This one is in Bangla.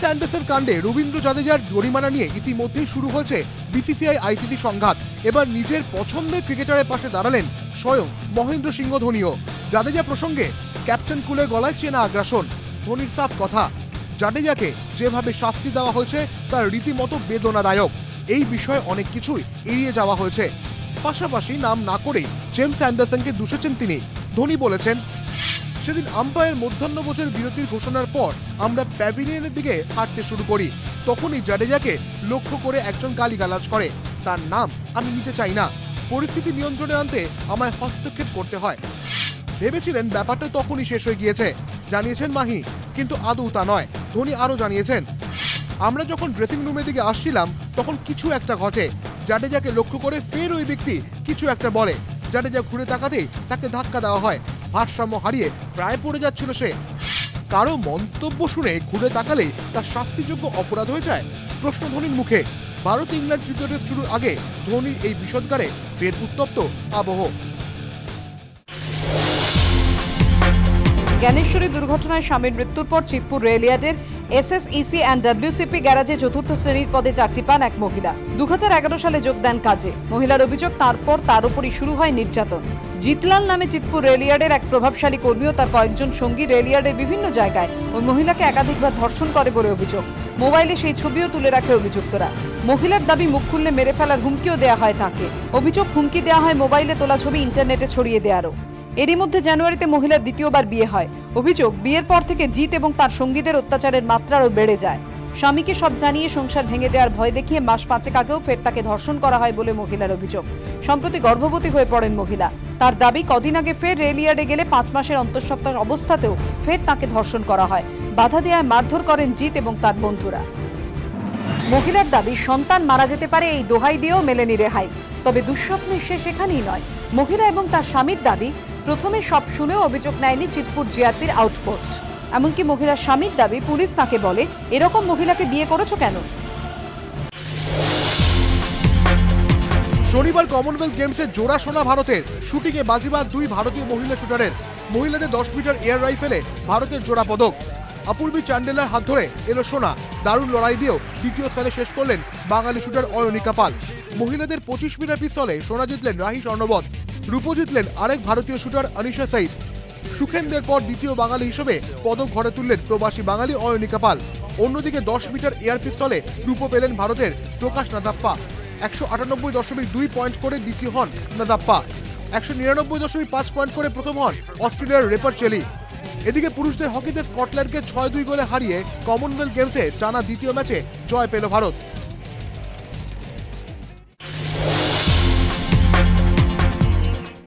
জেমস অ্যান্ডারসন কাণ্ডে রবীন্দ্র জাদেজার জরিমানা নিয়ে ইতিমধ্যেই শুরু হয়েছে বিসিসিআই আইসিসি সংঘাত। এবার নিজের পছন্দের ক্রিকেটারের পাশে দাঁড়ালেন স্বয়ং মহেন্দ্র সিংহ ধোনিও। জাদেজা প্রসঙ্গে ক্যাপ্টেন কুলের গলায় চেনা আগ্রাসন। ধোনির সাফ কথা, জাদেজাকে যেভাবে শাস্তি দেওয়া হয়েছে তার রীতিমতো বেদনাদায়ক। এই বিষয়ে অনেক কিছুই এড়িয়ে যাওয়া হয়েছে। পাশাপাশি নাম না করেই জেমস অ্যান্ডারসনকে দূষেছেন তিনি। ধোনি বলেছেন, সেদিন আম্পায়ার মধ্যাহ্নভোজের বিরতির ঘোষণার পর আমরা প্যাভিলিয়নের দিকে হাঁটতে শুরু করি। তখনই জাদেজাকে লক্ষ্য করে একজন গালিগালাজ করে। তার নাম আমি নিতে চাই না। পরিস্থিতি নিয়ন্ত্রণে আনতে আমায় হস্তক্ষেপ করতে হয়। ভেবেছিলেন ব্যাপারটা তখনই শেষ হয়ে গিয়েছে, জানিয়েছেন মাহি, কিন্তু আদৌ তা নয়। ধোনি আরও জানিয়েছেন, আমরা যখন ড্রেসিং রুমের দিকে আসছিলাম তখন কিছু একটা ঘটে। জাদেজাকে লক্ষ্য করে ফের ওই ব্যক্তি কিছু একটা বলে। জাদেজা ঘুরে তাকাতেই তাকে ধাক্কা দেওয়া হয়। ভারসাম্য হারিয়ে প্রায় পড়ে যাচ্ছিল সে। কারো মন্তব্য শুনে ঘুরে তাকালেই তার শাস্তিযোগ্য অপরাধ হয়ে যায়? প্রশ্ন ধোনির মুখে। ভারত ইংল্যান্ড তৃতীয় টেস্ট শুরুর আগে ধোনির এই বিষদগারে ফের উত্তপ্ত আবহ। জ্ঞানেশ্বরী দুর্ঘটনায় স্বামীর মৃত্যুর পর চিতপুর রেলইয়ার্ডের এসএসইসি অ্যান্ড ডব্লিউসিপি গ্যারাজে চতুর্থ শ্রেণীর পদে চাকরি পান এক মহিলা। 2011 সালে যোগ দেন কাজে। মহিলার অভিযোগ, তারপর তার উপরই শুরু হয় নির্যাতন। জিতলাল নামে চিতপুর রেলইয়ার্ডের এক প্রভাবশালী কর্মী ও তার কয়েকজন সঙ্গী রেলইয়ার্ডের বিভিন্ন জায়গায় ওই মহিলাকে একাধিকবার ধর্ষণ করে বলে অভিযোগ। মোবাইলে সেই ছবিও তুলে রাখে অভিযুক্তরা। মহিলার দাবি, মুখ খুললে মেরে ফেলার হুমকিও দেওয়া হয় তাকে। অভিযোগ, হুমকি দেওয়া হয় মোবাইলে তোলা ছবি ইন্টারনেটে ছড়িয়ে দেওয়ারও। এরই মধ্যে জানুয়ারিতে মহিলার দ্বিতীয়বার বিয়ে হয়। অভিযোগ, বিয়ের পর থেকে জিত এবং তার সঙ্গীদের অত্যাচারের মাত্রা আরও বেড়ে যায়। স্বামীকে সব জানিয়ে সংসার ভেঙে দেওয়ার ভয় দেখিয়ে মাস 5 আগেও ফের তাকে ধর্ষণ করা হয় বলে মহিলার অভিযোগ। সম্প্রতি গর্ভবতী হয়ে পড়েন মহিলা। তার দাবি, কদিন আগে ফের রেলইয়ার্ডে গেলে 5 মাসের অন্তঃসত্ত্বা অবস্থাতেও ফের তাকে ধর্ষণ করা হয়। বাধা দেওয়ায় মারধর করেন জিত এবং তার বন্ধুরা। মহিলার দাবি, সন্তান মারা যেতে পারে এই দোহাই দিয়েও মেলেনি রেহাই। তবে দুঃস্বপ্নের শেষ এখানেই নয়। মহিলা এবং তার স্বামীর দাবি, প্রথমে সব শুনেও অভিযোগ নেয়নি চিতপুর জিআরপির আউটপোস্ট। এমনকি মহিলার স্বামীর দাবি, পুলিশ তাকে বলে, এরকম মহিলাকে বিয়ে করেছো কেন? শনিবার কমনওয়েলথ গেমসে জোড়া সোনা ভারতের। শুটিংয়ে বাজিবাদ 2 ভারতীয় মহিলা শুটারের। মহিলাদের 10 মিটার এয়ার রাইফেলে ভারতের জোড়া পদক। অপূর্বী চান্ডেলার হাত ধরে এলো সোনা। দারুণ লড়াই দিয়েও দ্বিতীয় স্থানে শেষ করলেন বাঙালি শুটার অয়নিকা পাল। মহিলাদের 25 মিটার পিস্তলে সোনা জিতলেন রাহি স্বর্ণবত। রূপো জিতলেন আরেক ভারতীয় শুটার আনিশা সাইদ। সুখেনদের পর দ্বিতীয় বাঙালি হিসেবে পদক ঘরে তুললেন প্রবাসী বাঙালি অয়নিকা পাল। অন্যদিকে 10 মিটার এয়ার পিস্তলে রূপো পেলেন ভারতের প্রকাশ নাদাপ্পা। 198.2 পয়েন্ট করে দ্বিতীয় হন নাদাপ্পা। 199.5 পয়েন্ট করে প্রথম হন অস্ট্রেলিয়ার রেপার চেলি। এদিকে পুরুষদের হকিতে স্কটল্যান্ডকে 6-2 গোলে হারিয়ে কমনওয়েলথ গেমসে টানা দ্বিতীয় ম্যাচে জয় পেল ভারত।